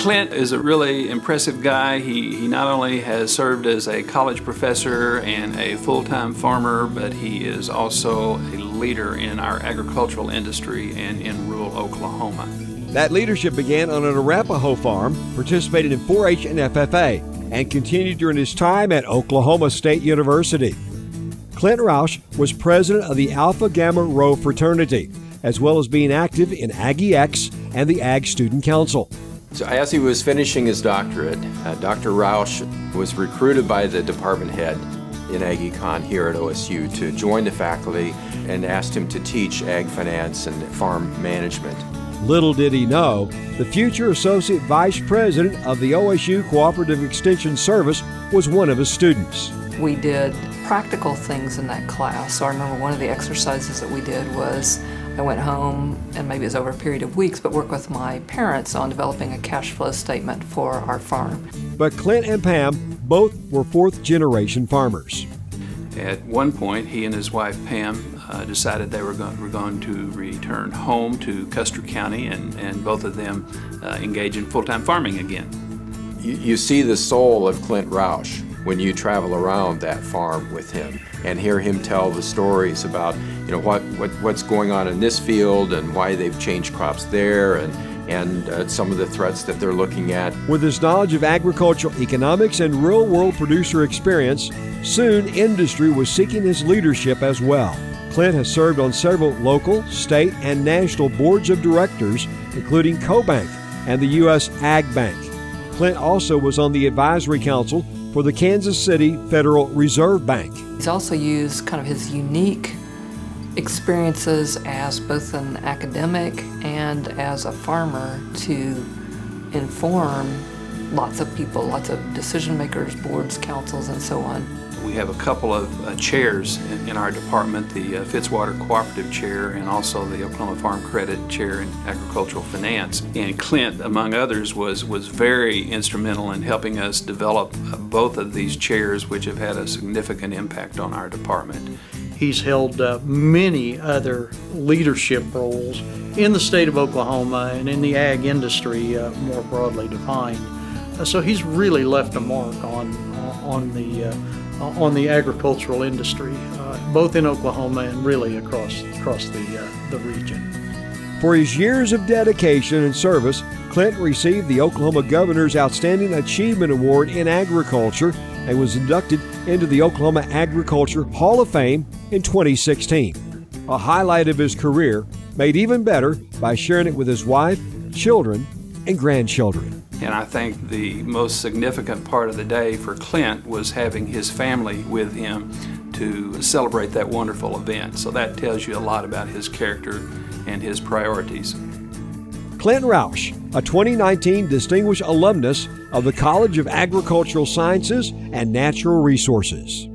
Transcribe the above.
Clint is a really impressive guy. He not only has served as a college professor and a full-time farmer, but he is also a leader in our agricultural industry and in rural Oklahoma. That leadership began on an Arapaho farm, participated in 4-H and FFA, and continued during his time at Oklahoma State University. Clint Roush was president of the Alpha Gamma Rho fraternity, as well as being active in Aggie X and the Ag Student Council. So as he was finishing his doctorate, Dr. Roush was recruited by the department head in Ag Econ here at OSU to join the faculty and asked him to teach ag finance and farm management. Little did he know, the future Associate Vice President of the OSU Cooperative Extension Service was one of his students. We did practical things in that class. So I remember one of the exercises that we did was I went home, and maybe it was over a period of weeks, but worked with my parents on developing a cash flow statement for our farm. But Clint and Pam both were fourth-generation farmers. At one point, he and his wife Pam decided they were going to return home to Custer County, and both of them engage in full-time farming again. You see the soul of Clint Roush when you travel around that farm with him and hear him tell the stories about what's going on in this field and why they've changed crops there and some of the threats that they're looking at. With his knowledge of agricultural economics and real-world producer experience, soon industry was seeking his leadership as well. Clint has served on several local, state, and national boards of directors, including CoBank and the U.S. Ag Bank. Clint also was on the advisory council for the Kansas City Federal Reserve Bank. He's also used kind of his unique experiences as both an academic and as a farmer to inform lots of people, lots of decision makers, boards, councils, and so on. We have a couple of chairs in our department, the Fitzwater Cooperative Chair and also the Oklahoma Farm Credit Chair in Agricultural Finance. And Clint, among others, was very instrumental in helping us develop both of these chairs, which have had a significant impact on our department. He's held many other leadership roles in the state of Oklahoma and in the ag industry more broadly defined. So he's really left a mark on the agricultural industry, both in Oklahoma and really across the region. For his years of dedication and service, Clint received the Oklahoma Governor's Outstanding Achievement Award in Agriculture and was inducted into the Oklahoma Agriculture Hall of Fame in 2016. A highlight of his career, made even better by sharing it with his wife, children, and grandchildren. And I think the most significant part of the day for Clint was having his family with him to celebrate that wonderful event. So that tells you a lot about his character and his priorities. Clint Roush, a 2019 Distinguished Alumnus of the College of Agricultural Sciences and Natural Resources.